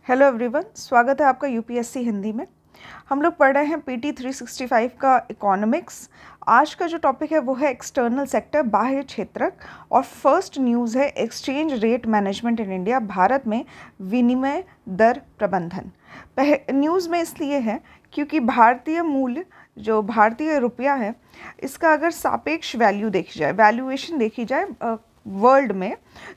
Hello everyone, स्वागत है आपका यूपीएससी हिंदी में। हम लोग पढ़ रहे हैं पीटी 365 का इकोनॉमिक्स। आज का जो टॉपिक है वो है एक्सटर्नल सेक्टर, बाह्य क्षेत्रक। और फर्स्ट न्यूज़ है exchange rate management in India, Bharat में विनिमय दर प्रबंधन। न्यूज़ में इसलिए है क्योंकि भारतीय मूल्य जो भारतीय रुपया है, इसका अगर सापेक्ष वैल्यू देखी जाए, वैल्यूएशन देखी जाए वर्ल्ड में,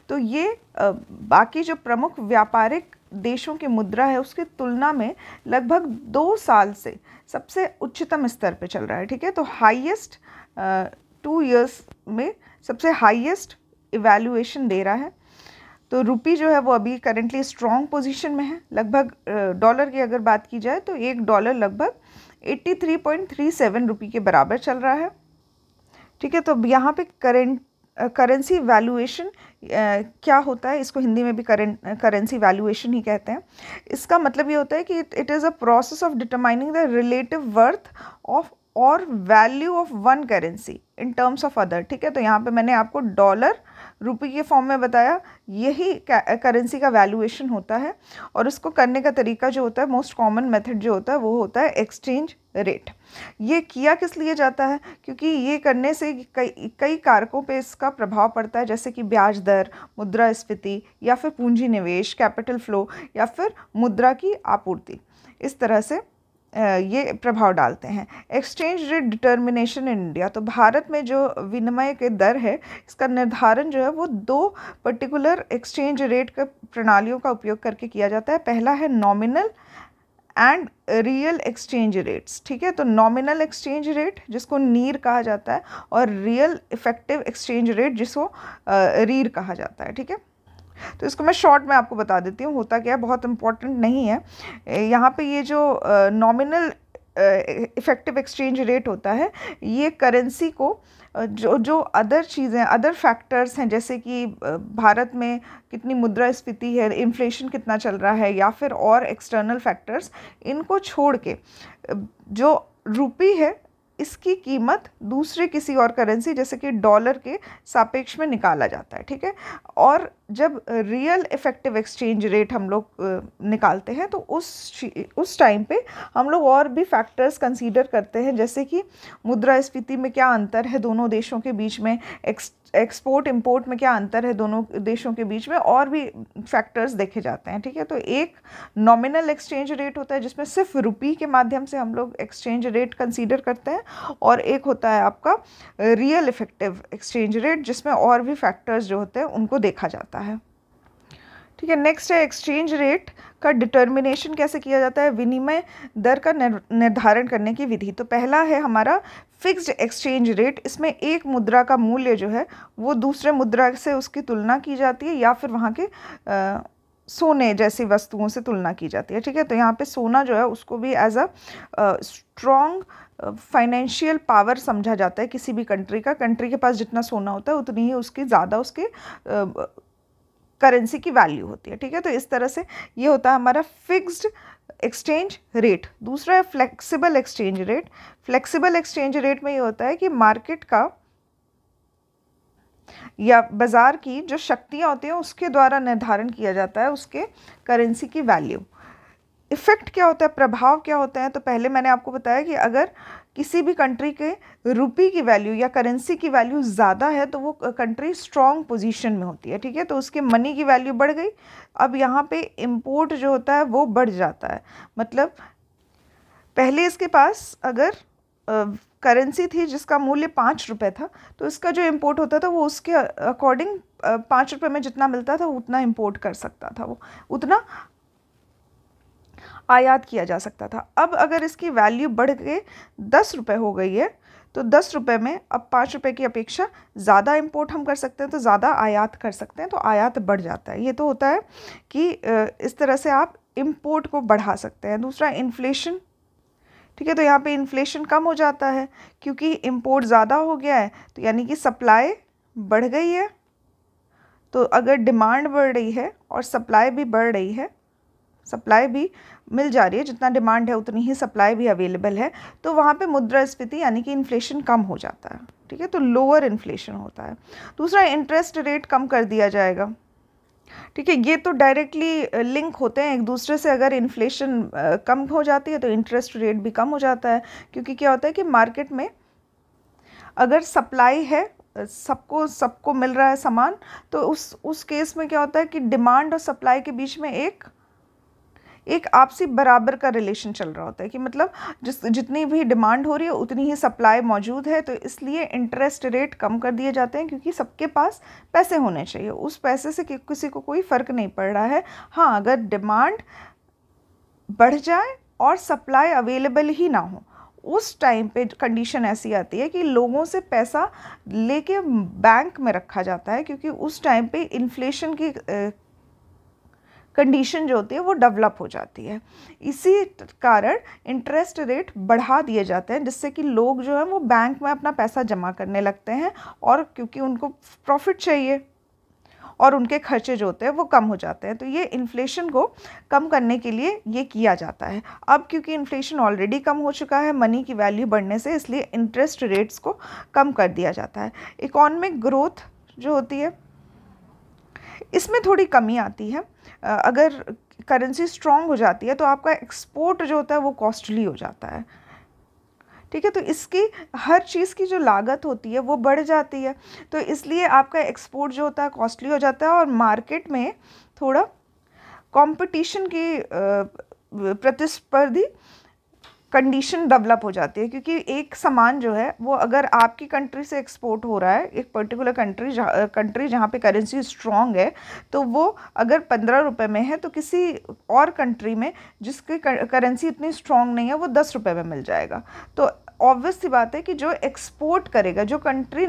तो ये बाकी जो प्रमुख व्यापारिक देशों की मुद्रा है उसकी तुलना में लगभग 2 साल से सबसे उच्चतम स्तर पे चल रहा है। ठीक है, तो हाईएस्ट 2 इयर्स में सबसे हाईएस्ट इवैल्यूएशन दे रहा है। तो रुपी जो है वो अभी करेंटली स्ट्रॉन्ग पोजीशन में है। लगभग डॉलर की अगर बात की जाए तो $1 लगभग 83.37 रुपये के बराबर चल रहा है। ठीक है, तो यहाँ पे करेंसी वैल्यूएशन क्या होता है, इसको हिंदी में भी करेंसी वैल्यूएशन ही कहते हैं। इसका मतलब ये होता है कि it is a process of determining the relative worth of और value of one currency in terms of other. ठीक है, तो यहाँ पे मैंने आपको डॉलर रुपये के फॉर्म में बताया, यही करेंसी का वैल्यूएशन होता है। और इसको करने का तरीका जो होता है, मोस्ट कॉमन मेथड जो होता है वो होता है एक्सचेंज रेट। ये किया किस लिए जाता है? क्योंकि ये करने से कई कारकों पे इसका प्रभाव पड़ता है, जैसे कि ब्याज दर, मुद्रास्फीति, या फिर पूंजी निवेश, कैपिटल फ्लो, या फिर मुद्रा की आपूर्ति। इस तरह से ये प्रभाव डालते हैं। Exchange rate determination in India, तो भारत में जो विनिमय के दर है, इसका निर्धारण जो है वो 2 पर्टिकुलर एक्सचेंज रेट का प्रणालियों का उपयोग करके किया जाता है। पहला है nominal and real exchange rates. ठीक है, तो नॉमिनल एक्सचेंज रेट जिसको नीर कहा जाता है, और रियल इफेक्टिव एक्सचेंज रेट जिसको रीर कहा जाता है। ठीक है, तो इसको मैं शॉर्ट में आपको बता देती हूँ होता क्या है, बहुत इंपॉर्टेंट नहीं है। यहाँ पे ये जो नॉमिनल इफेक्टिव एक्सचेंज रेट होता है, ये करेंसी को जो अदर चीज़ें, अदर फैक्टर्स हैं, जैसे कि भारत में कितनी मुद्रास्फीति है, इन्फ्लेशन कितना चल रहा है, या फिर और एक्सटर्नल फैक्टर्स, इनको छोड़ के जो रुपी है इसकी कीमत दूसरे किसी और करेंसी जैसे कि डॉलर के सापेक्ष में निकाला जाता है। ठीक है, और जब रियल इफेक्टिव एक्सचेंज रेट हम लोग निकालते हैं तो उस टाइम पे हम लोग और भी फैक्टर्स कंसीडर करते हैं, जैसे कि मुद्रास्फीति में क्या अंतर है दोनों देशों के बीच में, एक्सपोर्ट इंपोर्ट में क्या अंतर है दोनों देशों के बीच में, और भी फैक्टर्स देखे जाते हैं। ठीक है, तो एक नॉमिनल एक्सचेंज रेट होता है जिसमें सिर्फ रुपी के माध्यम से हम लोग एक्सचेंज रेट कंसीडर करते हैं, और एक होता है आपका रियल इफेक्टिव एक्सचेंज रेट जिसमें और भी फैक्टर्स जो होते हैं उनको देखा जाता है। ठीक है, नेक्स्ट है एक्सचेंज रेट का डिटर्मिनेशन कैसे किया जाता है, विनिमय दर का निर्धारण करने की विधि। तो पहला है हमारा फिक्स्ड एक्सचेंज रेट। इसमें एक मुद्रा का मूल्य जो है वो दूसरे मुद्रा से उसकी तुलना की जाती है, या फिर वहाँ के सोने जैसी वस्तुओं से तुलना की जाती है। ठीक है, तो यहाँ पे सोना जो है उसको भी as a strong financial power समझा जाता है किसी भी कंट्री का। कंट्री के पास जितना सोना होता है उतनी ही उसकी ज़्यादा उसके करेंसी की वैल्यू होती है। ठीक है, तो इस तरह से ये होता है हमारा फिक्स्ड एक्सचेंज रेट। दूसरा है flexible exchange rate. Flexible exchange rate में ये होता है कि मार्केट का या बाज़ार की जो शक्तियाँ होती हैं उसके द्वारा निर्धारण किया जाता है उसके करेंसी की वैल्यू। इफ़ेक्ट क्या होता है, प्रभाव क्या होता है? तो पहले मैंने आपको बताया कि अगर किसी भी कंट्री के रुपी की वैल्यू या करेंसी की वैल्यू ज़्यादा है तो वो कंट्री स्ट्रॉन्ग पोजीशन में होती है। ठीक है, तो उसके मनी की वैल्यू बढ़ गई। अब यहाँ पे इंपोर्ट जो होता है वो बढ़ जाता है। मतलब पहले इसके पास अगर करेंसी थी जिसका मूल्य 5 रुपये था, तो इसका जो इंपोर्ट होता था वो उसके अकॉर्डिंग 5 रुपये में जितना मिलता था उतना इंपोर्ट कर सकता था, वो उतना आयात किया जा सकता था। अब अगर इसकी वैल्यू बढ़ के 10 रुपये हो गई है, तो 10 रुपये में अब 5 रुपये की अपेक्षा ज़्यादा इंपोर्ट हम कर सकते हैं, तो ज़्यादा आयात कर सकते हैं, तो आयात बढ़ जाता है। ये तो होता है कि इस तरह से आप इंपोर्ट को बढ़ा सकते हैं। दूसरा इन्फ्लेशन। ठीक है, तो यहाँ पे इन्फ्लेशन कम हो जाता है क्योंकि इंपोर्ट ज़्यादा हो गया है, तो यानी कि सप्लाई बढ़ गई है। तो अगर डिमांड बढ़ रही है और सप्लाई भी बढ़ रही है, सप्लाई भी मिल जा रही है, जितना डिमांड है उतनी ही सप्लाई भी अवेलेबल है, तो वहाँ पे मुद्रास्फीति यानी कि इन्फ्लेशन कम हो जाता है। ठीक है, तो लोअर इन्फ्लेशन होता है। दूसरा इंटरेस्ट रेट कम कर दिया जाएगा। ठीक है, ये तो डायरेक्टली लिंक होते हैं एक दूसरे से। अगर इन्फ्लेशन कम हो जाती है तो इंटरेस्ट रेट भी कम हो जाता है, क्योंकि क्या होता है कि मार्केट में अगर सप्लाई है, सबको सबको मिल रहा है सामान, तो उस केस में क्या होता है कि डिमांड और सप्लाई के बीच में एक आपसी बराबर का रिलेशन चल रहा होता है, कि मतलब जितनी भी डिमांड हो रही है उतनी ही सप्लाई मौजूद है। तो इसलिए इंटरेस्ट रेट कम कर दिए जाते हैं, क्योंकि सबके पास पैसे होने चाहिए। उस पैसे से किसी को कोई फ़र्क नहीं पड़ रहा है। हाँ, अगर डिमांड बढ़ जाए और सप्लाई अवेलेबल ही ना हो, उस टाइम पे कंडीशन ऐसी आती है कि लोगों से पैसा लेके बैंक में रखा जाता है, क्योंकि उस टाइम पे इन्फ्लेशन की कंडीशन जो होती है वो डेवलप हो जाती है। इसी कारण इंटरेस्ट रेट बढ़ा दिए जाते हैं, जिससे कि लोग जो हैं वो बैंक में अपना पैसा जमा करने लगते हैं, और क्योंकि उनको प्रॉफिट चाहिए और उनके खर्चे जो होते हैं वो कम हो जाते हैं। तो ये इन्फ्लेशन को कम करने के लिए ये किया जाता है। अब क्योंकि इन्फ्लेशन ऑलरेडी कम हो चुका है मनी की वैल्यू बढ़ने से, इसलिए इंटरेस्ट रेट्स को कम कर दिया जाता है। इकोनॉमिक ग्रोथ जो होती है इसमें थोड़ी कमी आती है। अगर करेंसी स्ट्रॉन्ग हो जाती है तो आपका एक्सपोर्ट जो होता है वो कॉस्टली हो जाता है। ठीक है, तो इसकी हर चीज़ की जो लागत होती है वो बढ़ जाती है, तो इसलिए आपका एक्सपोर्ट जो होता है कॉस्टली हो जाता है, और मार्केट में थोड़ा कंपटीशन की प्रतिस्पर्धी कंडीशन डेवलप हो जाती है। क्योंकि एक सामान जो है वो अगर आपकी कंट्री से एक्सपोर्ट हो रहा है, एक पर्टिकुलर कंट्री जहाँ पे करेंसी स्ट्रॉन्ग है, तो वो अगर 15 रुपये में है, तो किसी और कंट्री में जिसकी करेंसी इतनी स्ट्रॉन्ग नहीं है वो 10 रुपये में मिल जाएगा। तो ऑब्वियस सी बात है कि जो एक्सपोर्ट करेगा, जो कंट्री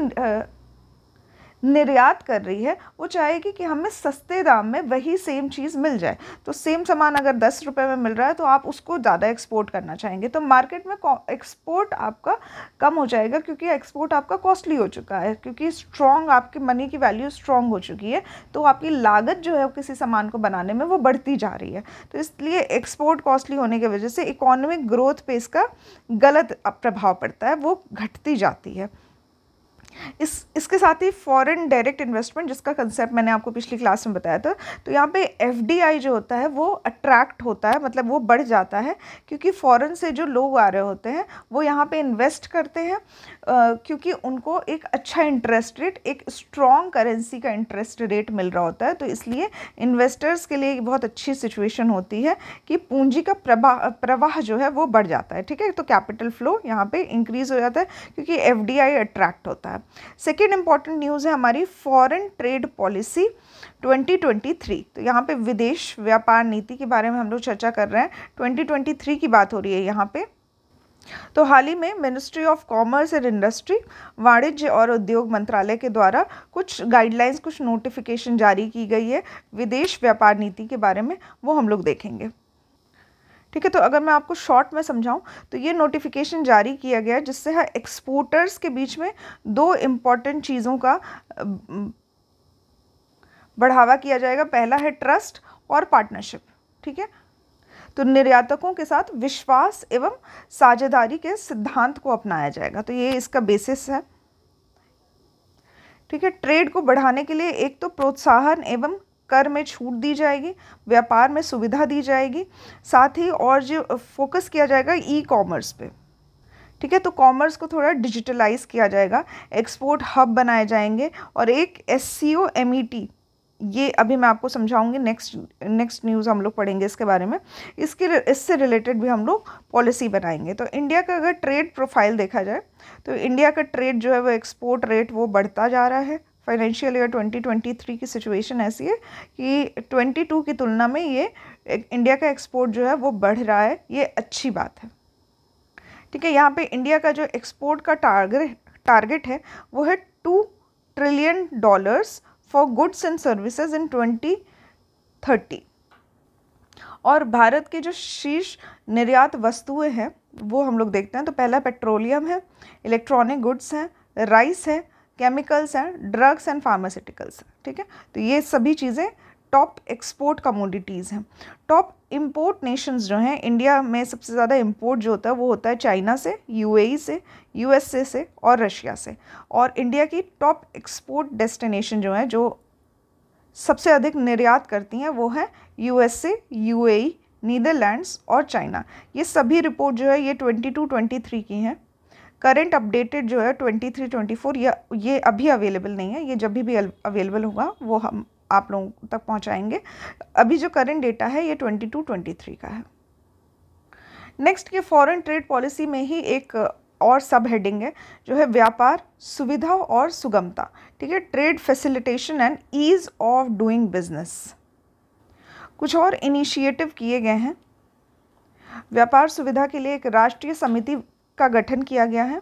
निर्यात कर रही है, वो चाहेगी कि हमें सस्ते दाम में वही सेम चीज़ मिल जाए। तो सेम सामान अगर 10 रुपये में मिल रहा है तो आप उसको ज़्यादा एक्सपोर्ट करना चाहेंगे, तो मार्केट में एक्सपोर्ट आपका कम हो जाएगा, क्योंकि एक्सपोर्ट आपका कॉस्टली हो चुका है, क्योंकि स्ट्रॉन्ग आपकी मनी की वैल्यू स्ट्रॉन्ग हो चुकी है। तो आपकी लागत जो है किसी सामान को बनाने में वो बढ़ती जा रही है। तो इसलिए एक्सपोर्ट कॉस्टली होने की वजह से इकोनॉमिक ग्रोथ पे इसका गलत प्रभाव पड़ता है, वो घटती जाती है। इसके साथ ही फॉरेन डायरेक्ट इन्वेस्टमेंट, जिसका कंसेप्ट मैंने आपको पिछली क्लास में बताया था, तो यहाँ पे एफडीआई जो होता है वो अट्रैक्ट होता है, मतलब वो बढ़ जाता है, क्योंकि फॉरेन से जो लोग आ रहे होते हैं वो यहाँ पे इन्वेस्ट करते हैं, क्योंकि उनको एक अच्छा इंटरेस्ट रेट, एक स्ट्रॉन्ग करेंसी का इंटरेस्ट रेट मिल रहा होता है। तो इसलिए इन्वेस्टर्स के लिए बहुत अच्छी सिचुएशन होती है कि पूंजी का प्रवाह जो है वो बढ़ जाता है। ठीक है, तो कैपिटल फ्लो यहाँ पे इंक्रीज हो जाता है, क्योंकि एफडीआई अट्रैक्ट होता है। सेकेंड इंपॉर्टेंट न्यूज़ है हमारी फॉरेन ट्रेड पॉलिसी 2023। तो यहाँ पे विदेश व्यापार नीति के बारे में हम लोग चर्चा कर रहे हैं। 2023 की बात हो रही है यहाँ पे। तो हाल ही में ministry of commerce and industry, वाणिज्य और उद्योग मंत्रालय के द्वारा कुछ गाइडलाइंस, कुछ नोटिफिकेशन जारी की गई है विदेश व्यापार नीति के बारे में, वो हम लोग देखेंगे। ठीक है, तो अगर मैं आपको शॉर्ट में समझाऊं तो ये नोटिफिकेशन जारी किया गया जिससे एक्सपोर्टर्स के बीच में दो इम्पॉर्टेंट चीज़ों का बढ़ावा किया जाएगा। पहला है ट्रस्ट और पार्टनरशिप। ठीक है, तो निर्यातकों के साथ विश्वास एवं साझेदारी के सिद्धांत को अपनाया जाएगा, तो ये इसका बेसिस है। ठीक है, ट्रेड को बढ़ाने के लिए एक तो प्रोत्साहन एवं कर में छूट दी जाएगी, व्यापार में सुविधा दी जाएगी, साथ ही और जो फोकस किया जाएगा ई कॉमर्स पे। ठीक है, तो कॉमर्स को थोड़ा डिजिटलाइज किया जाएगा, एक्सपोर्ट हब बनाए जाएंगे, और एक एससीओ एमईटी, ये अभी मैं आपको समझाऊंगी, नेक्स्ट न्यूज़ हम लोग पढ़ेंगे इसके बारे में। इससे रिलेटेड भी हम लोग पॉलिसी बनाएंगे। तो इंडिया का अगर ट्रेड प्रोफाइल देखा जाए तो इंडिया का ट्रेड जो है वो एक्सपोर्ट रेट वो बढ़ता जा रहा है। फाइनेंशियल ईयर 2023 की सिचुएशन ऐसी है कि 22 की तुलना में ये इंडिया का एक्सपोर्ट जो है वो बढ़ रहा है, ये अच्छी बात है। ठीक है, यहाँ पे इंडिया का जो एक्सपोर्ट का टारगेट है वो है $2 trillion for goods and services in 2030। और भारत के जो शीर्ष निर्यात वस्तुएं हैं वो हम लोग देखते हैं। तो पहला पेट्रोलियम है, इलेक्ट्रॉनिक गुड्स हैं, राइस है, केमिकल्स हैं, ड्रग्स एंड फार्मास्यूटिकल्स हैं। ठीक है, तो ये सभी चीज़ें टॉप एक्सपोर्ट कमोडिटीज़ हैं। टॉप इंपोर्ट नेशंस जो हैं, इंडिया में सबसे ज़्यादा इंपोर्ट जो होता है वो होता है चाइना से, यूएई से, यूएसए से और रशिया से। और इंडिया की टॉप एक्सपोर्ट डेस्टिनेशन जो है, जो सबसे अधिक निर्यात करती हैं वो है USA, UAE, नीदरलैंड्स और चाइना। ये सभी रिपोर्ट जो है ये 22-23 की हैं। करंट अपडेटेड जो है 23-24 ये अभी अवेलेबल नहीं है, ये जब भी अवेलेबल होगा वो हम आप लोगों तक पहुंचाएंगे। अभी जो करंट डेटा है ये 22-23 का है। नेक्स्ट के फॉरेन ट्रेड पॉलिसी में ही एक और सब हेडिंग है जो है व्यापार, सुविधा और सुगमता। ठीक है, trade facilitation and ease of doing business. कुछ और इनिशिएटिव किए गए हैं। व्यापार सुविधा के लिए एक राष्ट्रीय समिति का गठन किया गया है।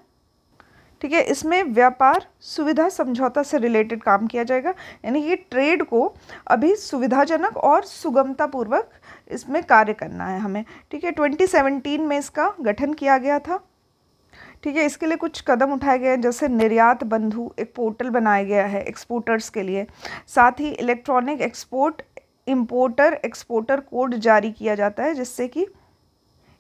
ठीक है, इसमें व्यापार सुविधा समझौता से रिलेटेड काम किया जाएगा, यानी कि ट्रेड को अभी सुविधाजनक और सुगमता पूर्वक इसमें कार्य करना है हमें। ठीक है, 2017 में इसका गठन किया गया था। ठीक है, इसके लिए कुछ कदम उठाए गए हैं, जैसे निर्यात बंधु एक पोर्टल बनाया गया है एक्सपोर्टर्स के लिए। साथ ही इलेक्ट्रॉनिक एक्सपोर्टर कोड जारी किया जाता है, जिससे कि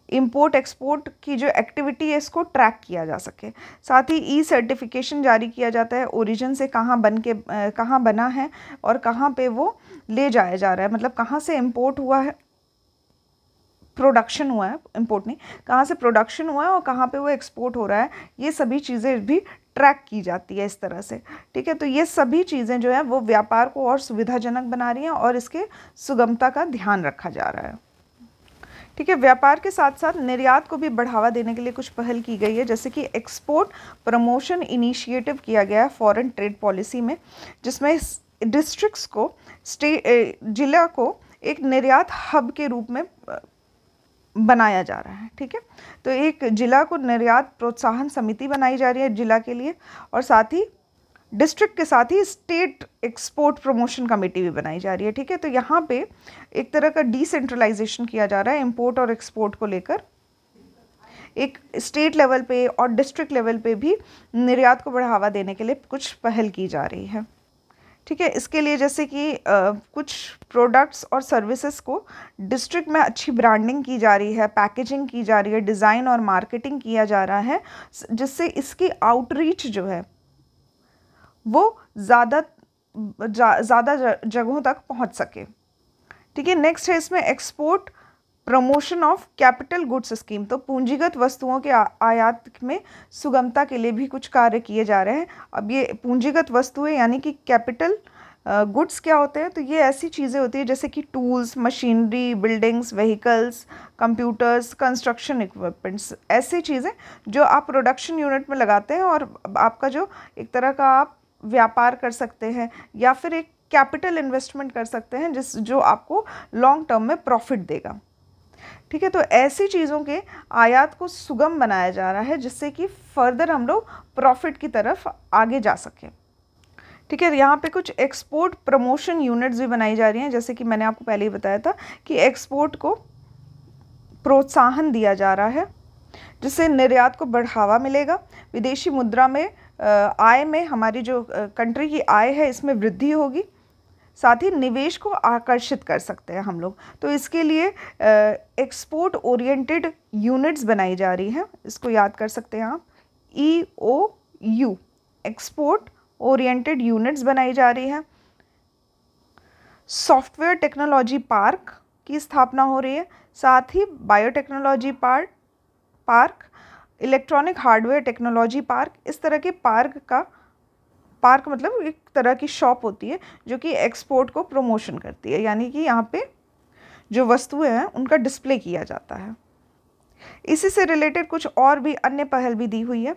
इंपोर्ट एक्सपोर्ट की जो एक्टिविटी है इसको ट्रैक किया जा सके। साथ ही ई सर्टिफिकेशन जारी किया जाता है, ओरिजिन से कहाँ बना है और कहाँ पे वो ले जाया जा रहा है, मतलब कहाँ से इंपोर्ट हुआ है, प्रोडक्शन हुआ है, इंपोर्ट नहीं, कहाँ से प्रोडक्शन हुआ है और कहाँ पे वो एक्सपोर्ट हो रहा है, ये सभी चीज़ें भी ट्रैक की जाती है इस तरह से। ठीक है, तो ये सभी चीज़ें जो है वो व्यापार को और सुविधाजनक बना रही हैं और इसके सुगमता का ध्यान रखा जा रहा है। ठीक है, व्यापार के साथ साथ निर्यात को भी बढ़ावा देने के लिए कुछ पहल की गई है, जैसे कि एक्सपोर्ट प्रमोशन इनिशिएटिव किया गया है फॉरेन ट्रेड पॉलिसी में, जिसमें डिस्ट्रिक्ट्स को जिला को एक निर्यात हब के रूप में बनाया जा रहा है। ठीक है, तो एक जिला को निर्यात प्रोत्साहन समिति बनाई जा रही है जिला के लिए, और साथ ही डिस्ट्रिक्ट के साथ ही स्टेट एक्सपोर्ट प्रमोशन कमेटी भी बनाई जा रही है। ठीक है, तो यहाँ पे एक तरह का डिसेंट्रलाइजेशन किया जा रहा है इंपोर्ट और एक्सपोर्ट को लेकर। एक स्टेट लेवल पे और डिस्ट्रिक्ट लेवल पे भी निर्यात को बढ़ावा देने के लिए कुछ पहल की जा रही है। ठीक है, इसके लिए जैसे कि कुछ प्रोडक्ट्स और सर्विसेज को डिस्ट्रिक्ट में अच्छी ब्रांडिंग की जा रही है, पैकेजिंग की जा रही है, डिज़ाइन और मार्केटिंग किया जा रहा है, जिससे इसकी आउटरीच जो है वो ज़्यादा जगहों तक पहुंच सके। ठीक है, नेक्स्ट है इसमें export promotion of capital goods scheme. तो पूंजीगत वस्तुओं के आयात में सुगमता के लिए भी कुछ कार्य किए जा रहे हैं। अब ये पूंजीगत वस्तुएं यानी कि कैपिटल गुड्स क्या होते हैं, तो ये ऐसी चीज़ें होती हैं जैसे कि tools, machinery, buildings, vehicles, computers, construction equipments, ऐसी चीज़ें जो आप प्रोडक्शन यूनिट में लगाते हैं और आपका जो एक तरह का आप व्यापार कर सकते हैं या फिर एक कैपिटल इन्वेस्टमेंट कर सकते हैं जो आपको लॉन्ग टर्म में प्रॉफिट देगा। ठीक है, तो ऐसी चीज़ों के आयात को सुगम बनाया जा रहा है, जिससे कि फर्दर हम लोग प्रॉफिट की तरफ आगे जा सकें। ठीक है, यहाँ पे कुछ एक्सपोर्ट प्रमोशन यूनिट्स भी बनाई जा रही हैं, जैसे कि मैंने आपको पहले ही बताया था कि एक्सपोर्ट को प्रोत्साहन दिया जा रहा है, जिससे निर्यात को बढ़ावा मिलेगा। विदेशी मुद्रा में आय में हमारी जो कंट्री की आय है इसमें वृद्धि होगी। साथ ही निवेश को आकर्षित कर सकते हैं हम लोग, तो इसके लिए एक्सपोर्ट ओरिएंटेड यूनिट्स बनाई जा रही हैं, इसको याद कर सकते हैं आप, EOU, एक्सपोर्ट ओरिएंटेड यूनिट्स बनाई जा रही हैं। सॉफ्टवेयर टेक्नोलॉजी पार्क की स्थापना हो रही है, साथ ही biotechnology park, electronic hardware technology park, इस तरह के पार्क मतलब एक तरह की शॉप होती है जो कि एक्सपोर्ट को प्रमोशन करती है, यानी कि यहाँ पे जो वस्तुएं हैं उनका डिस्प्ले किया जाता है। इसी से रिलेटेड कुछ और भी अन्य पहल भी दी हुई है।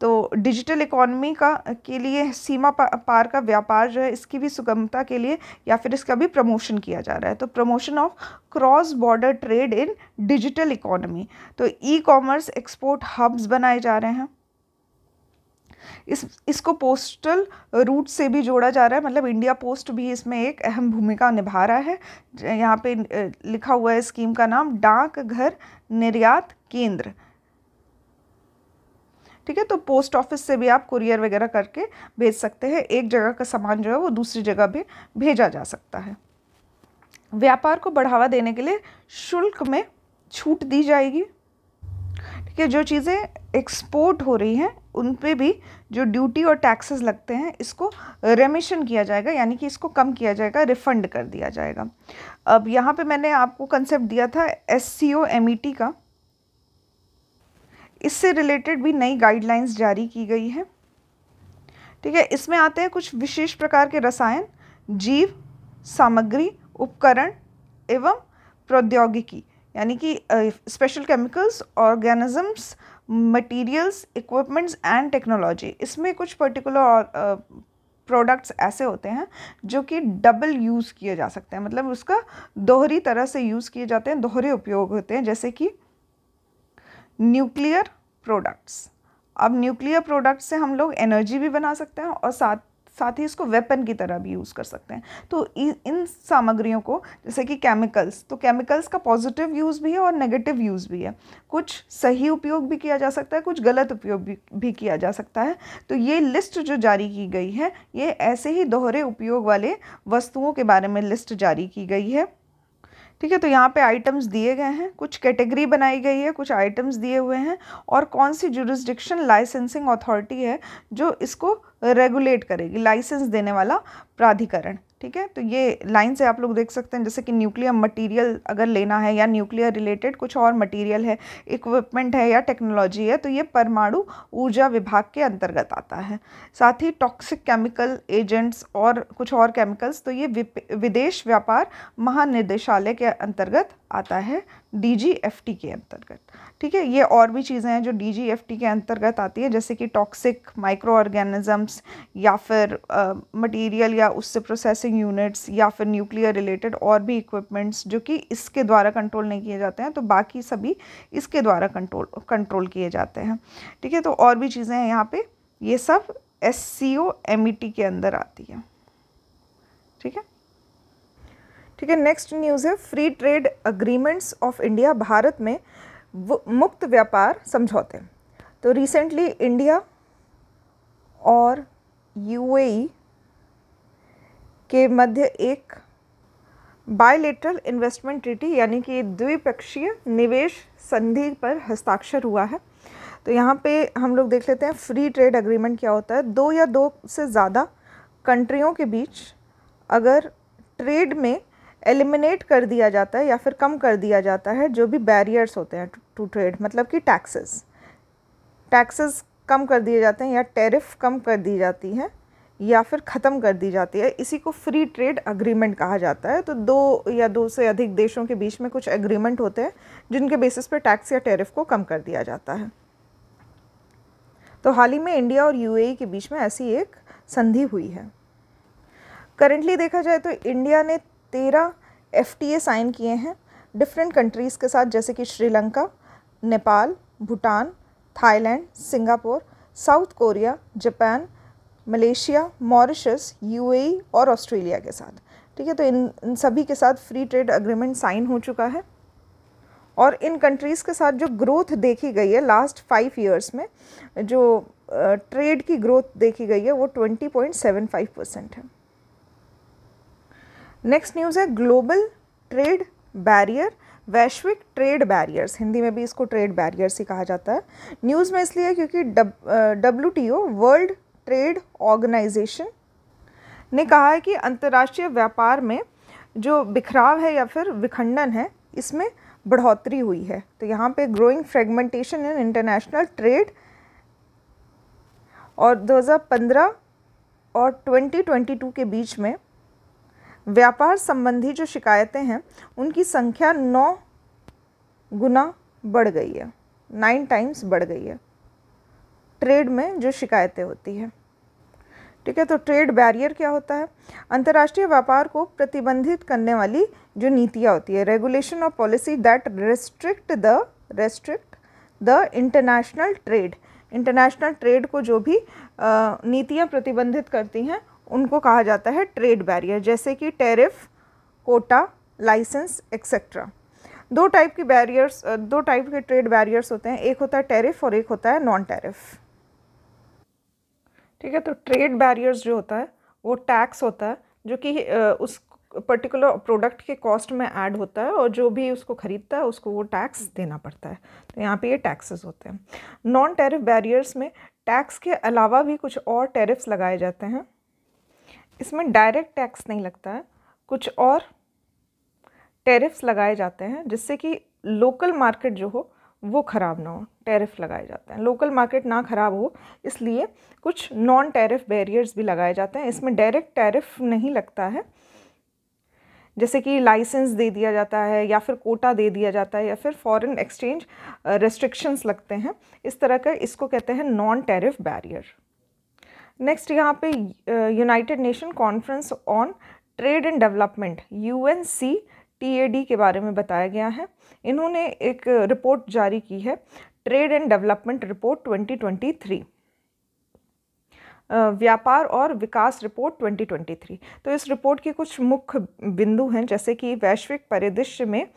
तो डिजिटल इकोनॉमी के लिए सीमा पार का व्यापार जो है इसकी भी सुगमता के लिए या फिर इसका भी प्रमोशन किया जा रहा है। तो promotion of cross border trade in digital economy, तो ई-कॉमर्स एक्सपोर्ट हब्स बनाए जा रहे हैं। इसको पोस्टल रूट से भी जोड़ा जा रहा है, मतलब इंडिया पोस्ट भी इसमें एक अहम भूमिका निभा रहा है। यहाँ पे लिखा हुआ है स्कीम का नाम डाक घर निर्यात केंद्र। ठीक है, तो पोस्ट ऑफिस से भी आप कुरियर वगैरह करके भेज सकते हैं, एक जगह का सामान जो है वो दूसरी जगह भी भेजा जा सकता है। व्यापार को बढ़ावा देने के लिए शुल्क में छूट दी जाएगी। ठीक है, जो चीज़ें एक्सपोर्ट हो रही हैं उन पे भी जो ड्यूटी और टैक्सेस लगते हैं इसको रेमिशन किया जाएगा, यानी कि इसको कम किया जाएगा, रिफंड कर दिया जाएगा। अब यहाँ पे मैंने आपको कंसेप्ट दिया था SCOMET का, इससे रिलेटेड भी नई गाइडलाइंस जारी की गई है। ठीक है, इसमें आते हैं कुछ विशेष प्रकार के रसायन, जीव, सामग्री, उपकरण एवं प्रौद्योगिकी, यानी कि special chemicals, organisms, materials, equipments and technology. इसमें कुछ पर्टिकुलर प्रोडक्ट्स ऐसे होते हैं जो कि डबल यूज़ किए जा सकते हैं, मतलब उसका दोहरी तरह से यूज़ किए जाते हैं, दोहरे उपयोग होते हैं, जैसे कि न्यूक्लियर प्रोडक्ट्स। अब न्यूक्लियर प्रोडक्ट से हम लोग एनर्जी भी बना सकते हैं और साथ ही इसको वेपन की तरह भी यूज़ कर सकते हैं। तो इन सामग्रियों को, जैसे कि केमिकल्स, तो केमिकल्स का पॉजिटिव यूज़ भी है और नेगेटिव यूज़ भी है। कुछ सही उपयोग भी किया जा सकता है, कुछ गलत उपयोग भी किया जा सकता है। तो ये लिस्ट जो जारी की गई है, ये ऐसे ही दोहरे उपयोग वाले वस्तुओं के बारे में लिस्ट जारी की गई है। ठीक है, तो यहाँ पे आइटम्स दिए गए हैं, कुछ कैटेगरी बनाई गई है, कुछ आइटम्स दिए हुए हैं, और कौन सी जुरिस्डिक्शन लाइसेंसिंग अथॉरिटी है जो इसको रेगुलेट करेगी, लाइसेंस देने वाला प्राधिकरण। ठीक है, तो ये लाइन से आप लोग देख सकते हैं, जैसे कि न्यूक्लियर मटेरियल अगर लेना है या न्यूक्लियर रिलेटेड कुछ और मटेरियल है, इक्विपमेंट है या टेक्नोलॉजी है, तो ये परमाणु ऊर्जा विभाग के अंतर्गत आता है। साथ ही टॉक्सिक केमिकल एजेंट्स और कुछ और केमिकल्स, तो ये विदेश व्यापार महानिदेशालय के अंतर्गत आता है, DGFT के अंतर्गत। ठीक है, ये और भी चीज़ें हैं जो DGFT के अंतर्गत आती है, जैसे कि टॉक्सिक माइक्रो ऑर्गेनिजम्स या फिर मटेरियल या उससे प्रोसेसिंग यूनिट्स या फिर न्यूक्लियर रिलेटेड और भी इक्विपमेंट्स जो कि इसके द्वारा कंट्रोल नहीं किए जाते हैं, तो बाकी सभी इसके द्वारा कंट्रोल किए जाते हैं। ठीक है, तो और भी चीज़ें हैं यहाँ पे, ये सब SCOMET के अंदर आती है। ठीक है, ठीक है, नेक्स्ट न्यूज़ है free trade agreements of India, Bharat में मुक्त व्यापार समझौते। तो रिसेंटली इंडिया और UAE के मध्य एक बायलेटरल इन्वेस्टमेंट ट्रीटी यानी कि द्विपक्षीय निवेश संधि पर हस्ताक्षर हुआ है। तो यहाँ पे हम लोग देख लेते हैं फ्री ट्रेड एग्रीमेंट क्या होता है। दो या दो से ज़्यादा कंट्रियों के बीच अगर ट्रेड में एलिमिनेट कर दिया जाता है या फिर कम कर दिया जाता है जो भी बैरियर्स होते हैं टू ट्रेड, मतलब कि टैक्सेस कम कर दिए जाते हैं या टैरिफ कम कर दी जाती है या फिर ख़त्म कर दी जाती है, इसी को फ्री ट्रेड अग्रीमेंट कहा जाता है। तो दो या दो से अधिक देशों के बीच में कुछ एग्रीमेंट होते हैं जिनके बेसिस पे टैक्स या टैरिफ को कम कर दिया जाता है। तो हाल ही में इंडिया और UAE के बीच में ऐसी एक संधि हुई है। करेंटली देखा जाए तो इंडिया ने 13 FTA साइन किए हैं डिफरेंट कंट्रीज़ के साथ, जैसे कि Sri Lanka, Nepal, Bhutan, Thailand, Singapore, south Korea, Japan, Malaysia, Mauritius, UAE और ऑस्ट्रेलिया के साथ। ठीक है, तो इन सभी के साथ फ्री ट्रेड अग्रीमेंट साइन हो चुका है और इन कंट्रीज़ के साथ जो ग्रोथ देखी गई है लास्ट 5 ईयर्स में, जो ट्रेड की ग्रोथ देखी गई है वो 20.75% है। नेक्स्ट न्यूज़ है ग्लोबल ट्रेड बैरियर, वैश्विक ट्रेड बैरियर्स, हिंदी में भी इसको ट्रेड बैरियर्स ही कहा जाता है। न्यूज़ में इसलिए क्योंकि WTO वर्ल्ड ट्रेड ऑर्गेनाइजेशन ने कहा है कि अंतर्राष्ट्रीय व्यापार में जो बिखराव है या फिर विखंडन है, इसमें बढ़ोतरी हुई है। तो यहाँ पे growing fragmentation in international trade, और 2015 और 2022 के बीच में व्यापार संबंधी जो शिकायतें हैं उनकी संख्या 9 गुना बढ़ गई है, 9 टाइम्स बढ़ गई है ट्रेड में जो शिकायतें होती हैं। ठीक है, तो ट्रेड बैरियर क्या होता है? अंतर्राष्ट्रीय व्यापार को प्रतिबंधित करने वाली जो नीतियाँ होती है, रेगुलेशन और policy that restrict the international trade, international trade को जो भी नीतियाँ प्रतिबंधित करती हैं उनको कहा जाता है ट्रेड बैरियर, जैसे कि टैरिफ, कोटा, लाइसेंस एक्सेट्रा। दो टाइप के ट्रेड बैरियर्स होते हैं, एक होता है टैरिफ और एक होता है नॉन टैरिफ। ठीक है, तो ट्रेड बैरियर्स जो होता है वो टैक्स होता है जो कि उस पर्टिकुलर प्रोडक्ट के कॉस्ट में ऐड होता है और जो भी उसको ख़रीदता है उसको वो टैक्स देना पड़ता है। तो यहाँ पे ये टैक्सेस होते हैं। नॉन टैरिफ बैरियर्स में टैक्स के अलावा भी कुछ और टैरिफ्स लगाए जाते हैं। इसमें डायरेक्ट टैक्स नहीं लगता है, कुछ और टैरिफ्स लगाए जाते हैं जिससे कि लोकल मार्केट जो हो वो ख़राब ना हो। टैरिफ लगाए जाते हैं, लोकल मार्केट ना ख़राब हो इसलिए कुछ नॉन टैरिफ बैरियर्स भी लगाए जाते हैं। इसमें डायरेक्ट टैरिफ नहीं लगता है, जैसे कि लाइसेंस दे दिया जाता है या फिर कोटा दे दिया जाता है या फिर फॉरेन एक्सचेंज रेस्ट्रिक्शंस लगते हैं, इस तरह का इसको कहते हैं नॉन टैरिफ बैरियर। नेक्स्ट यहाँ पे United nation conference on trade and development UNCTAD के बारे में बताया गया है। इन्होंने एक रिपोर्ट जारी की है, ट्रेड एंड डेवलपमेंट रिपोर्ट 2023, व्यापार और विकास रिपोर्ट 2023। तो इस रिपोर्ट के कुछ मुख्य बिंदु हैं, जैसे कि वैश्विक परिदृश्य में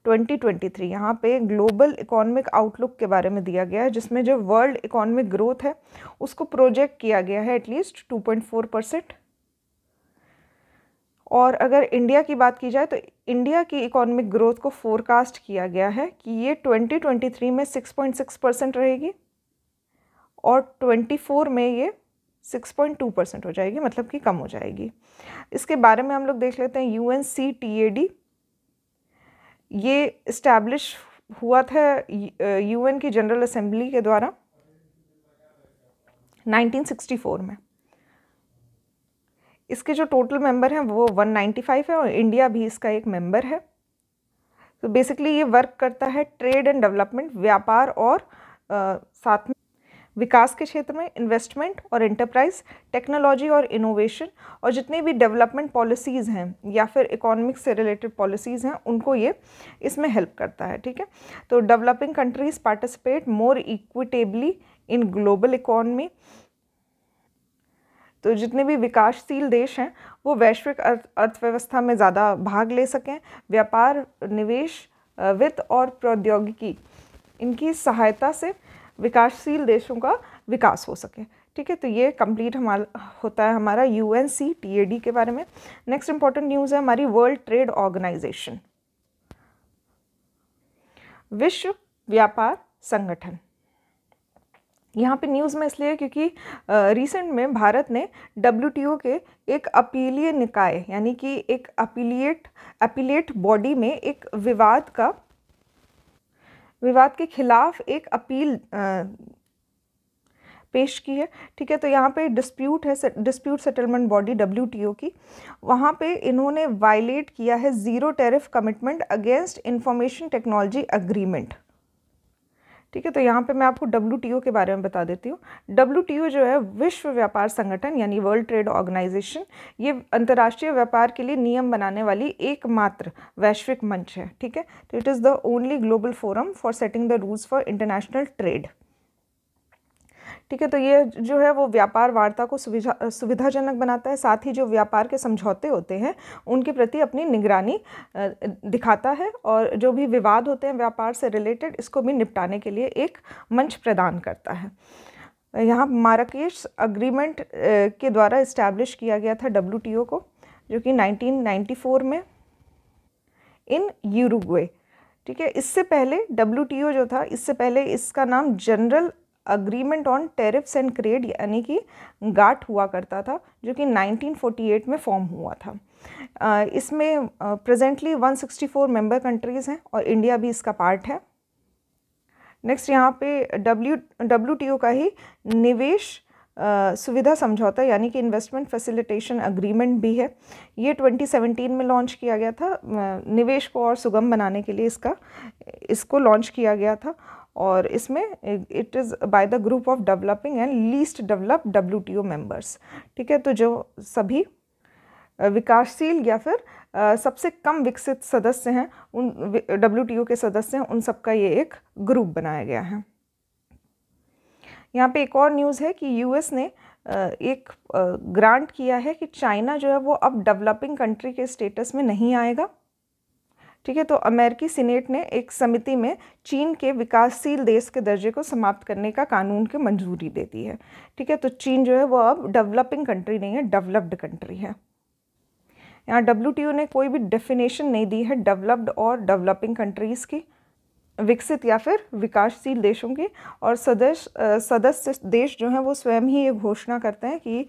2023 यहाँ पे ग्लोबल इकोनॉमिक आउटलुक के बारे में दिया गया है, जिसमें जो वर्ल्ड इकोनॉमिक ग्रोथ है उसको प्रोजेक्ट किया गया है एटलीस्ट 2.4%। और अगर इंडिया की बात की जाए तो इंडिया की इकोनॉमिक ग्रोथ को फोरकास्ट किया गया है कि ये 2023 में 6.6% रहेगी और 24 में ये 6.2% हो जाएगी, मतलब कि कम हो जाएगी। इसके बारे में हम लोग देख लेते हैं। UNCTAD ये इस्टेब्लिश हुआ था UN की जनरल असेंबली के द्वारा 1964 में। इसके जो टोटल मेंबर हैं वो 195 है और इंडिया भी इसका एक मेंबर है। तो बेसिकली ये वर्क करता है ट्रेड एंड डेवलपमेंट, व्यापार और साथ में विकास के क्षेत्र में, इन्वेस्टमेंट और एंटरप्राइज, टेक्नोलॉजी और इनोवेशन, और जितनी भी डेवलपमेंट पॉलिसीज़ हैं या फिर इकोनॉमिक्स से रिलेटेड पॉलिसीज़ हैं उनको ये इसमें हेल्प करता है। ठीक है, तो developing countries participate more equitably in global economy. तो जितने भी विकासशील देश हैं वो वैश्विक अर्थव्यवस्था में ज़्यादा भाग ले सकें, व्यापार, निवेश, वित्त और प्रौद्योगिकी, इनकी सहायता से विकासशील देशों का विकास हो सके। ठीक है, तो ये कंप्लीट होता है हमारा UNCTAD के बारे में। नेक्स्ट इंपॉर्टेंट न्यूज़ है हमारी वर्ल्ड ट्रेड ऑर्गेनाइजेशन, विश्व व्यापार संगठन। यहाँ पे न्यूज़ में इसलिए क्योंकि रिसेंट में भारत ने WTO के एक अपीलीय निकाय यानी कि एक अपीलेट बॉडी में एक विवाद के खिलाफ एक अपील पेश की है। ठीक है, तो यहाँ पे डिस्प्यूट है, डिस्प्यूट सेटलमेंट बॉडी WTO की, वहाँ पे इन्होंने वायलेट किया है zero tariff commitment against information technology agreement. ठीक है, तो यहाँ पे मैं आपको WTO के बारे में बता देती हूँ। WTO जो है विश्व व्यापार संगठन यानी वर्ल्ड ट्रेड ऑर्गेनाइजेशन, ये अंतर्राष्ट्रीय व्यापार के लिए नियम बनाने वाली एकमात्र वैश्विक मंच है। ठीक है, तो it is the only global forum for setting the rules for international trade. ठीक है, तो ये जो है वो व्यापार वार्ता को सुविधाजनक बनाता है, साथ ही जो व्यापार के समझौते होते हैं उनके प्रति अपनी निगरानी दिखाता है और जो भी विवाद होते हैं व्यापार से रिलेटेड इसको भी निपटाने के लिए एक मंच प्रदान करता है। यहाँ माराकेश अग्रीमेंट के द्वारा इस्टेब्लिश किया गया था WTO को, जो कि 1994 में इन यूरुग्वे। ठीक है, इससे पहले WTO जो था, इससे पहले इसका नाम general agreement on tariffs and trade यानी कि गाट हुआ करता था, जो कि 1948 में फॉर्म हुआ था। इसमें प्रेजेंटली 164 मेंबर कंट्रीज़ हैं और इंडिया भी इसका पार्ट है। नेक्स्ट यहाँ पे WTO का ही निवेश सुविधा समझौता यानी कि इन्वेस्टमेंट फैसिलिटेशन अग्रीमेंट भी है। ये 2017 में लॉन्च किया गया था, निवेश को और सुगम बनाने के लिए इसको लॉन्च किया गया था। और इसमें it is by the group of developing and least developed WTO members. ठीक है, तो जो सभी विकासशील या फिर सबसे कम विकसित सदस्य हैं, उन WTO के सदस्य हैं, उन सबका ये एक ग्रुप बनाया गया है। यहाँ पे एक और न्यूज़ है कि US ने एक ग्रांट किया है कि चाइना जो है वो अब डेवलपिंग कंट्री के स्टेटस में नहीं आएगा। ठीक है, तो अमेरिकी सीनेट ने एक समिति में चीन के विकासशील देश के दर्जे को समाप्त करने का कानून की मंजूरी दे दी है। ठीक है, तो चीन जो है वो अब डेवलपिंग कंट्री नहीं है, डेवलप्ड कंट्री है। यहाँ WTO ने कोई भी डेफिनेशन नहीं दी है डेवलप्ड और डेवलपिंग कंट्रीज़ की। विकसित या फिर विकासशील देशों की, और सदस्य देश जो हैं वो स्वयं ही ये घोषणा करते हैं कि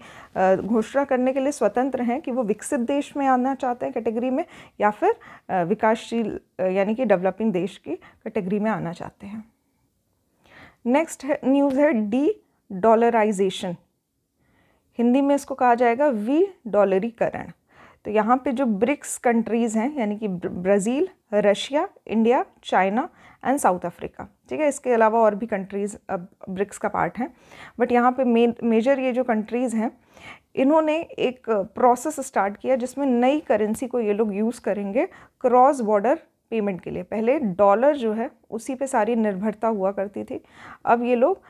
घोषणा करने के लिए स्वतंत्र हैं कि वो विकसित देश में आना चाहते हैं कैटेगरी में, या फिर विकासशील यानी कि डेवलपिंग देश की कैटेगरी में आना चाहते हैं। नेक्स्ट न्यूज़ है डी डॉलराइजेशन, हिंदी में इसको कहा जाएगा विडॉलरीकरण। तो यहाँ पे जो ब्रिक्स कंट्रीज़ हैं यानी कि Brazil, Russia, India, China and south Africa, ठीक है, इसके अलावा और भी कंट्रीज़ अब ब्रिक्स का पार्ट हैं, बट यहाँ पे मेजर ये जो कंट्रीज़ हैं इन्होंने एक प्रोसेस स्टार्ट किया जिसमें नई करेंसी को ये लोग यूज़ करेंगे क्रॉस बॉर्डर पेमेंट के लिए। पहले डॉलर जो है उसी पे सारी निर्भरता हुआ करती थी, अब ये लोग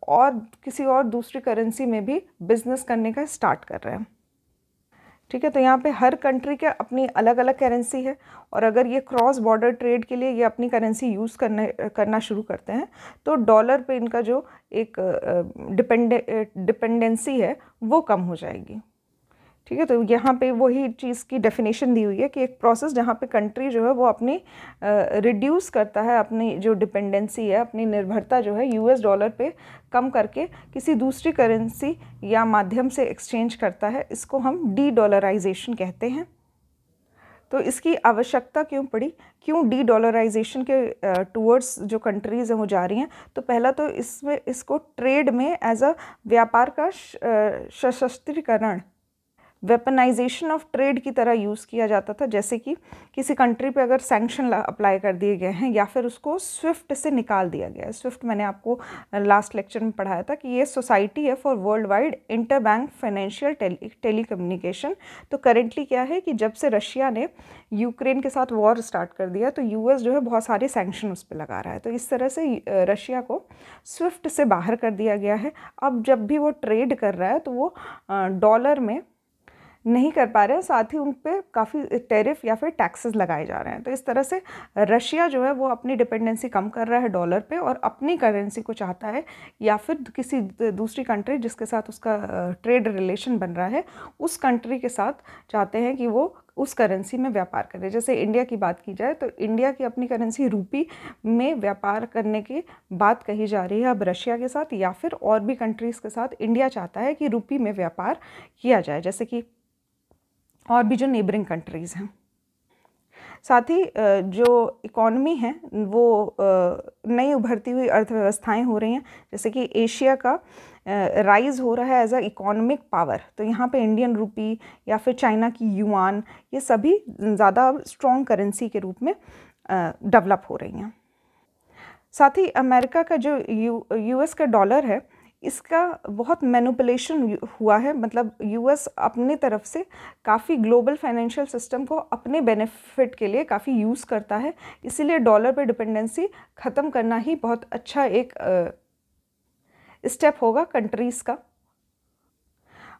और किसी और दूसरी करेंसी में भी बिजनेस करने का स्टार्ट कर रहे हैं, ठीक है। तो यहाँ पे हर कंट्री के अपनी अलग अलग करेंसी है, और अगर ये क्रॉस बॉर्डर ट्रेड के लिए ये अपनी करेंसी यूज़ करना शुरू करते हैं तो डॉलर पे इनका जो एक डिपेंडेंसी है वो कम हो जाएगी, ठीक है। तो यहाँ पे वही चीज़ की डेफिनेशन दी हुई है कि एक प्रोसेस जहाँ पे कंट्री जो है वो अपनी रिड्यूस करता है अपनी जो डिपेंडेंसी है, अपनी निर्भरता जो है यूएस डॉलर पे कम करके किसी दूसरी करेंसी या माध्यम से एक्सचेंज करता है, इसको हम डी डॉलराइजेशन कहते हैं। तो इसकी आवश्यकता क्यों पड़ी, क्यों डी डॉलराइजेशन के टूवर्ड्स जो कंट्रीज़ हैं वो जा रही हैं? तो पहला तो इसको ट्रेड में एज अ व्यापार का सशस्त्रीकरण, वेपनाइजेशन ऑफ ट्रेड की तरह यूज़ किया जाता था। जैसे कि किसी कंट्री पे अगर सैंक्शन अप्लाई कर दिए गए हैं या फिर उसको स्विफ्ट से निकाल दिया गया है। स्विफ्ट मैंने आपको लास्ट लेक्चर में पढ़ाया था कि ये सोसाइटी है for world wide inter bank financial telecommunication. तो करेंटली क्या है कि जब से रशिया ने यूक्रेन के साथ वॉर स्टार्ट कर दिया तो यूएस जो है बहुत सारे सैंक्शन उस पर लगा रहा है। तो इस तरह से रशिया को स्विफ्ट से बाहर कर दिया गया है। अब जब भी वो ट्रेड कर रहा है तो वो डॉलर में नहीं कर पा रहे हैं, साथ ही उन पर काफ़ी टैरिफ या फिर टैक्सेस लगाए जा रहे हैं। तो इस तरह से रशिया जो है वो अपनी डिपेंडेंसी कम कर रहा है डॉलर पे और अपनी करेंसी को चाहता है या फिर किसी दूसरी कंट्री जिसके साथ उसका ट्रेड रिलेशन बन रहा है उस कंट्री के साथ चाहते हैं कि वो उस करेंसी में व्यापार करे। जैसे इंडिया की बात की जाए तो इंडिया की अपनी करेंसी रूपी में व्यापार करने की बात कही जा रही है अब रशिया के साथ, या फिर और भी कंट्रीज़ के साथ इंडिया चाहता है कि रूपी में व्यापार किया जाए, जैसे कि और भी जो नेबरिंग कंट्रीज़ हैं। साथ ही जो इकॉनमी है वो नई उभरती हुई अर्थव्यवस्थाएं हो रही हैं, जैसे कि एशिया का राइज़ हो रहा है एज अ इकोनॉमिक पावर। तो यहाँ पे इंडियन रुपी या फिर चाइना की युआन, ये सभी ज़्यादा स्ट्रॉन्ग करेंसी के रूप में डेवलप हो रही हैं। साथ ही अमेरिका का जो यूएस का डॉलर है इसका बहुत मैनिपुलेशन हुआ है, मतलब यूएस अपनी तरफ से काफ़ी ग्लोबल फाइनेंशियल सिस्टम को अपने बेनिफिट के लिए काफ़ी यूज़ करता है। इसीलिए डॉलर पे डिपेंडेंसी ख़त्म करना ही बहुत अच्छा एक स्टेप होगा कंट्रीज़ का।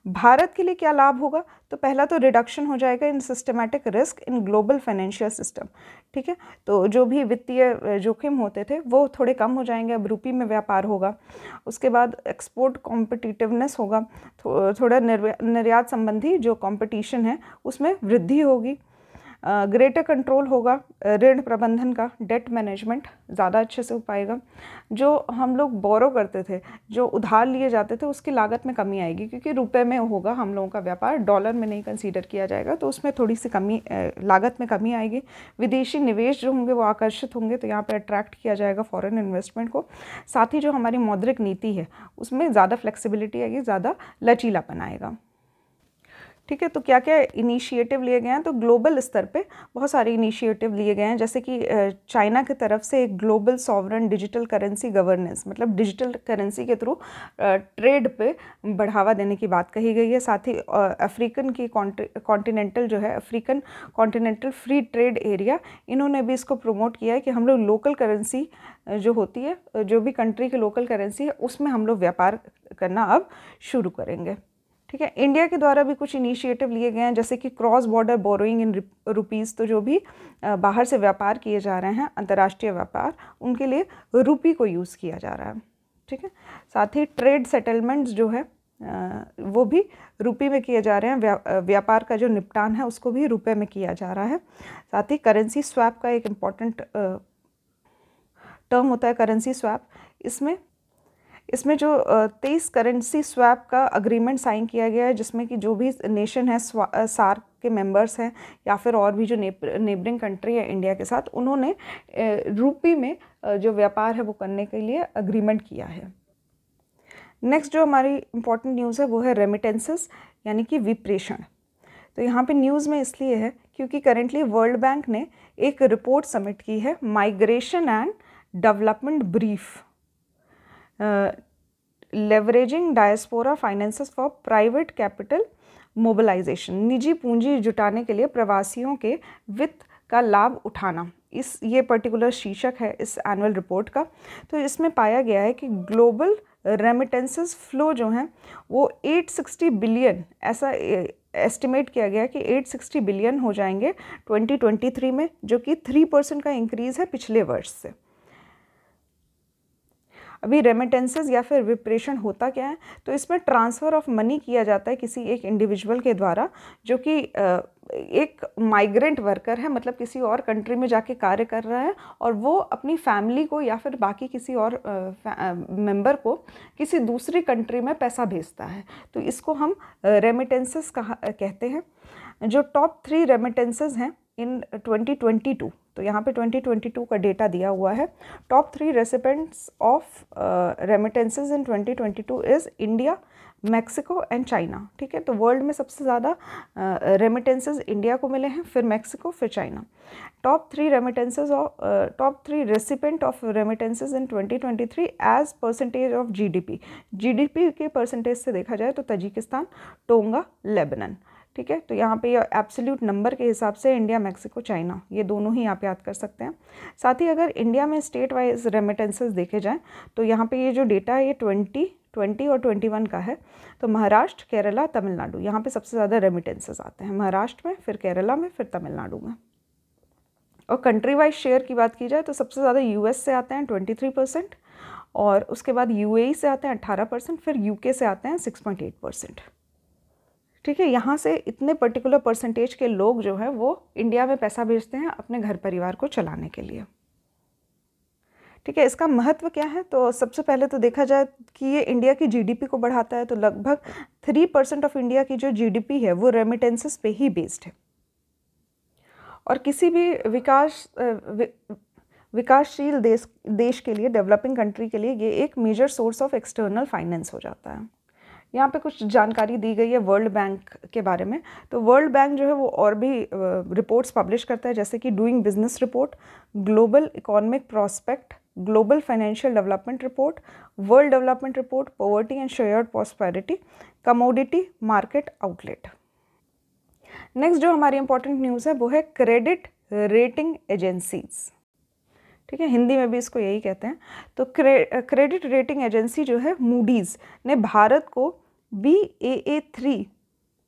भारत के लिए क्या लाभ होगा? तो पहला तो रिडक्शन हो जाएगा इन systematic risk in global financial system, ठीक है। तो जो भी वित्तीय जोखिम होते थे वो थोड़े कम हो जाएंगे, अब रुपी में व्यापार होगा। उसके बाद एक्सपोर्ट कॉम्पिटिटिवनेस होगा, थोड़ा निर्यात संबंधी जो कंपटीशन है उसमें वृद्धि होगी। ग्रेटर कंट्रोल होगा ऋण प्रबंधन का, डेट मैनेजमेंट ज़्यादा अच्छे से हो पाएगा। जो हम लोग बोरो करते थे, जो उधार लिए जाते थे, उसकी लागत में कमी आएगी क्योंकि रुपए में होगा हम लोगों का व्यापार, डॉलर में नहीं कंसीडर किया जाएगा, तो उसमें थोड़ी सी कमी लागत में कमी आएगी। विदेशी निवेश जो होंगे वो आकर्षित होंगे, तो यहाँ पर अट्रैक्ट किया जाएगा फॉरेन इन्वेस्टमेंट को। साथ ही जो हमारी मौद्रिक नीति है उसमें ज़्यादा फ्लेक्सिबिलिटी आएगी, ज़्यादा लचीलापन आएगा, ठीक है। तो क्या क्या इनिशिएटिव लिए गए हैं? तो ग्लोबल स्तर पे बहुत सारे इनिशिएटिव लिए गए हैं, जैसे कि चाइना की तरफ से एक global sovereign digital currency governance, मतलब डिजिटल करेंसी के थ्रू ट्रेड पे बढ़ावा देने की बात कही गई है। साथ ही अफ्रीकन की कॉन्टिनेंटल जो है African continental free trade area, इन्होंने भी इसको प्रमोट किया है कि हम लोग लोकल करेंसी जो होती है, जो भी कंट्री की लोकल करेंसी है उसमें हम लोग व्यापार करना अब शुरू करेंगे, ठीक है। इंडिया के द्वारा भी कुछ इनिशिएटिव लिए गए हैं, जैसे कि cross border borrowing in rupees, तो जो भी बाहर से व्यापार किए जा रहे हैं अंतर्राष्ट्रीय व्यापार, उनके लिए रुपी को यूज़ किया जा रहा है, ठीक है। साथ ही ट्रेड सेटलमेंट्स जो है वो भी रुपी में किए जा रहे हैं, व्यापार का जो निपटान है उसको भी रुपए में किया जा रहा है। साथ ही करेंसी स्वैप का एक इम्पॉर्टेंट टर्म होता है करेंसी स्वैप। इसमें जो 23 करेंसी स्वैप का अग्रीमेंट साइन किया गया है, जिसमें कि जो भी नेशन है सार्क के मेंबर्स हैं या फिर और भी जो नेबरिंग कंट्री है इंडिया के साथ, उन्होंने रुपी में जो व्यापार है वो करने के लिए अग्रीमेंट किया है। नेक्स्ट जो हमारी इम्पॉर्टेंट न्यूज़ है वो है रेमिटेंसेस यानी कि विप्रेषण। तो यहाँ पे न्यूज़ में इसलिए है क्योंकि करेंटली वर्ल्ड बैंक ने एक रिपोर्ट सबमिट की है, migration and development brief, leveraging diaspora finances for private capital mobilization, निजी पूंजी जुटाने के लिए प्रवासियों के वित्त का लाभ उठाना। ये पर्टिकुलर शीर्षक है इस एनुअल रिपोर्ट का। तो इसमें पाया गया है कि ग्लोबल रेमिटेंसेस फ्लो जो हैं वो 860 बिलियन, ऐसा एस्टिमेट किया गया कि 860 बिलियन हो जाएंगे 2023 में, जो कि 3% का इंक्रीज़ है पिछले वर्ष से। अभी रेमिटेंसेस या फिर विप्रेषण होता क्या है? तो इसमें ट्रांसफ़र ऑफ मनी किया जाता है किसी एक इंडिविजुअल के द्वारा जो कि एक माइग्रेंट वर्कर है, मतलब किसी और कंट्री में जाके कार्य कर रहा है और वो अपनी फैमिली को या फिर बाकी किसी और मेंबर को किसी दूसरी कंट्री में पैसा भेजता है। तो इसको हम रेमिटेंसेस कहते हैं। जो टॉप 3 रेमिटेंसेस हैं इन 2022, तो यहाँ पे 2022 का डेटा दिया हुआ है। Top 3 recipients of remittances in 2022 is India, Mexico and China. ठीक है, तो वर्ल्ड में सबसे ज़्यादा रेमिटेंसेस इंडिया को मिले हैं, फिर मैक्सिको, फिर China. Top 3 recipient of remittances in 2023 as percentage of GDP के परसेंटेज से देखा जाए तो तजिकिस्तान, टोंगा, लेबनान। ठीक है, तो यहाँ पे ये एब्सोल्यूट नंबर के हिसाब से इंडिया, मैक्सिको, चाइना, ये दोनों ही आप याद कर सकते हैं। साथ ही अगर इंडिया में स्टेट वाइज रेमिटेंसेस देखे जाएँ तो यहाँ पे ये जो डेटा है ये 2020 और 21 का है। तो महाराष्ट्र, केरला, तमिलनाडु, यहाँ पे सबसे ज़्यादा रेमिटेंसेस आते हैं, महाराष्ट्र में, फिर केरला में, फिर तमिलनाडु में। और कंट्री वाइज शेयर की बात की जाए तो सबसे ज़्यादा यूएस से आते हैं 23%, और उसके बाद यूएई से आते हैं 18%, फिर यूके से आते हैं 6.8%। ठीक है, यहाँ से इतने पर्टिकुलर परसेंटेज के लोग जो है वो इंडिया में पैसा भेजते हैं अपने घर परिवार को चलाने के लिए। ठीक है, इसका महत्व क्या है? तो सबसे पहले तो देखा जाए कि ये इंडिया की जीडीपी को बढ़ाता है। तो लगभग 3% ऑफ इंडिया की जो जीडीपी है वो रेमिटेंसेस पे ही बेस्ड है। और किसी भी विकासशील देश के लिए, डेवलपिंग कंट्री के लिए ये एक major source of external finance हो जाता है। यहाँ पे कुछ जानकारी दी गई है वर्ल्ड बैंक के बारे में। तो वर्ल्ड बैंक जो है वो और भी रिपोर्ट्स पब्लिश करता है, जैसे कि doing business report, global economic prospect, global financial development report, world development report, poverty and shared prosperity, commodity market outlet. Next जो हमारी इंपॉर्टेंट न्यूज़ है वो है क्रेडिट रेटिंग एजेंसीज। ठीक है, हिंदी में भी इसको यही कहते हैं। तो क्रेडिट रेटिंग एजेंसी जो है मूडीज़ ने भारत को Baa3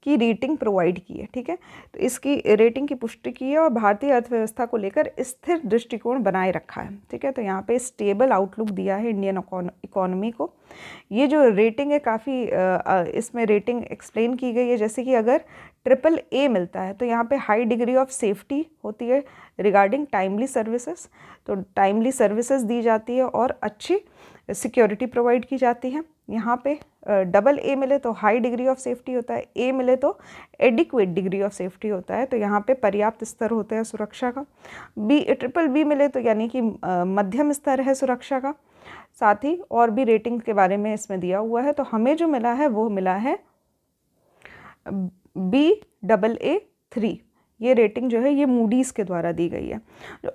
की रेटिंग प्रोवाइड की है। ठीक है, तो इसकी रेटिंग की पुष्टि की है और भारतीय अर्थव्यवस्था को लेकर स्थिर दृष्टिकोण बनाए रखा है। ठीक है, तो यहाँ पे स्टेबल आउटलुक दिया है इंडियन इकोनॉमी को। ये जो रेटिंग है काफ़ी इसमें रेटिंग एक्सप्लेन की गई है, जैसे कि अगर AAA मिलता है तो यहाँ पे हाई डिग्री ऑफ सेफ्टी होती है रिगार्डिंग टाइमली सर्विसेज, तो टाइमली सर्विसेज दी जाती है और अच्छी सिक्योरिटी प्रोवाइड की जाती है। यहाँ पे AA मिले तो हाई डिग्री ऑफ सेफ्टी होता है, A मिले तो एडिक्वेट डिग्री ऑफ सेफ्टी होता है, तो यहाँ पे पर्याप्त स्तर होता है सुरक्षा का। BBB मिले तो यानी कि मध्यम स्तर है सुरक्षा का। साथ ही और भी रेटिंग के बारे में इसमें दिया हुआ है। तो हमें जो मिला है वो मिला है Baa3। ये रेटिंग जो है ये मूडीज़ के द्वारा दी गई है।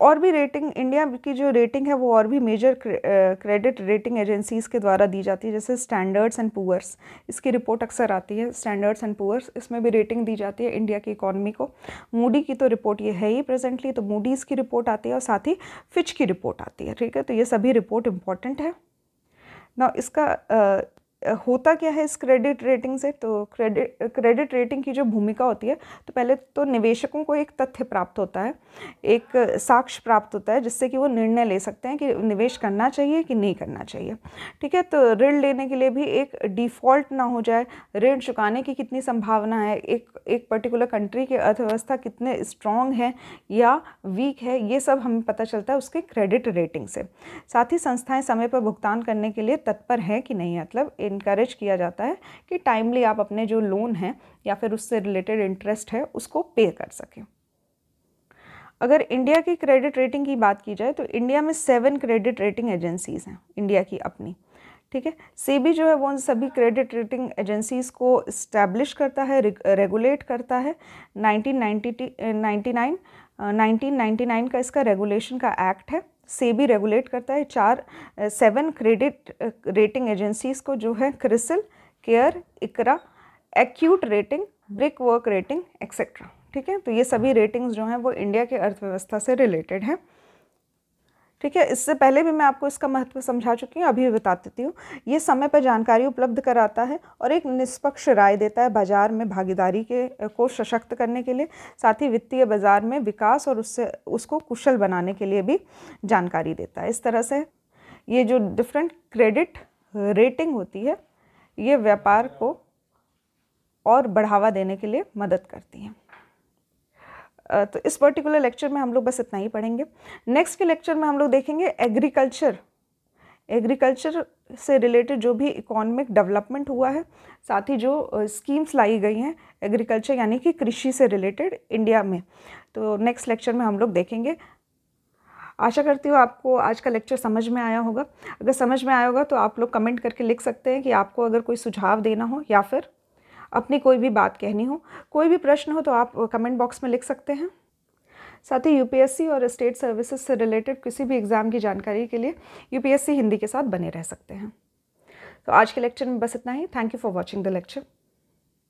और भी रेटिंग, इंडिया की जो रेटिंग है वो और भी मेजर क्रेडिट रेटिंग एजेंसीज़ के द्वारा दी जाती है, जैसे स्टैंडर्ड्स एंड पुअर्स, इसकी रिपोर्ट अक्सर आती है, स्टैंडर्ड्स एंड पुअर्स, इसमें भी रेटिंग दी जाती है इंडिया की इकॉनमी को। मूडी की तो रिपोर्ट ये है ही प्रेजेंटली, तो मूडीज़ की रिपोर्ट आती है और साथ ही फिच की रिपोर्ट आती है। ठीक है, तो ये सभी रिपोर्ट इम्पॉर्टेंट है ना। इसका होता क्या है इस क्रेडिट रेटिंग से, तो क्रेडिट रेटिंग की जो भूमिका होती है, तो पहले तो निवेशकों को एक तथ्य प्राप्त होता है, एक साक्ष्य प्राप्त होता है, जिससे कि वो निर्णय ले सकते हैं कि निवेश करना चाहिए कि नहीं करना चाहिए। ठीक है, तो ऋण लेने के लिए भी एक डिफ़ॉल्ट ना हो जाए, ऋण चुकाने की कितनी संभावना है, एक पर्टिकुलर कंट्री की अर्थव्यवस्था कितने स्ट्रॉन्ग है या वीक है, ये सब हमें पता चलता है उसके क्रेडिट रेटिंग से। साथ ही संस्थाएं समय पर भुगतान करने के लिए तत्पर हैं कि नहीं, मतलब इनकरेज किया जाता है कि टाइमली आप अपने जो लोन हैं या फिर उससे रिलेटेड इंटरेस्ट है उसको पे कर सकें। अगर इंडिया की क्रेडिट रेटिंग की बात की जाए तो इंडिया में 7 क्रेडिट रेटिंग एजेंसीज़ हैं इंडिया की अपनी। ठीक है, सेबी जो है वो उन सभी क्रेडिट रेटिंग एजेंसीज़ को इस्टेब्लिश करता है, रेगुलेट करता है। 1999 का इसका रेगुलेशन का एक्ट है। सेबी रेगुलेट करता है 7 क्रेडिट रेटिंग एजेंसीज़ को, जो है CRISIL, CARE, ICRA, Acuite rating, Brickwork rating etcetera. ठीक है, तो ये सभी रेटिंग्स जो हैं वो इंडिया के अर्थव्यवस्था से रिलेटेड हैं। ठीक है, इससे पहले भी मैं आपको इसका महत्व समझा चुकी हूँ, अभी बता देती हूँ। ये समय पर जानकारी उपलब्ध कराता है और एक निष्पक्ष राय देता है बाजार में भागीदारी को सशक्त करने के लिए, साथ ही वित्तीय बाजार में विकास और उसको कुशल बनाने के लिए भी जानकारी देता है। इस तरह से ये जो डिफरेंट क्रेडिट रेटिंग होती है, ये व्यापार को और बढ़ावा देने के लिए मदद करती हैं। तो इस पर्टिकुलर लेक्चर में हम लोग बस इतना ही पढ़ेंगे। नेक्स्ट के लेक्चर में हम लोग देखेंगे एग्रीकल्चर से रिलेटेड जो भी इकोनॉमिक डेवलपमेंट हुआ है, साथ ही जो स्कीम्स लाई गई हैं एग्रीकल्चर यानी कि कृषि से रिलेटेड इंडिया में, तो नेक्स्ट लेक्चर में हम लोग देखेंगे। आशा करती हूँ आपको आज का लेक्चर समझ में आया होगा। अगर समझ में आया होगा तो आप लोग कमेंट करके लिख सकते हैं कि आपको अगर कोई सुझाव देना हो या फिर अपनी कोई भी बात कहनी हो, कोई भी प्रश्न हो तो आप कमेंट बॉक्स में लिख सकते हैं। साथ ही यूपीएससी और स्टेट सर्विसेज से रिलेटेड किसी भी एग्ज़ाम की जानकारी के लिए यूपीएससी हिंदी के साथ बने रह सकते हैं। तो आज के लेक्चर में बस इतना ही। Thank you for watching the lecture.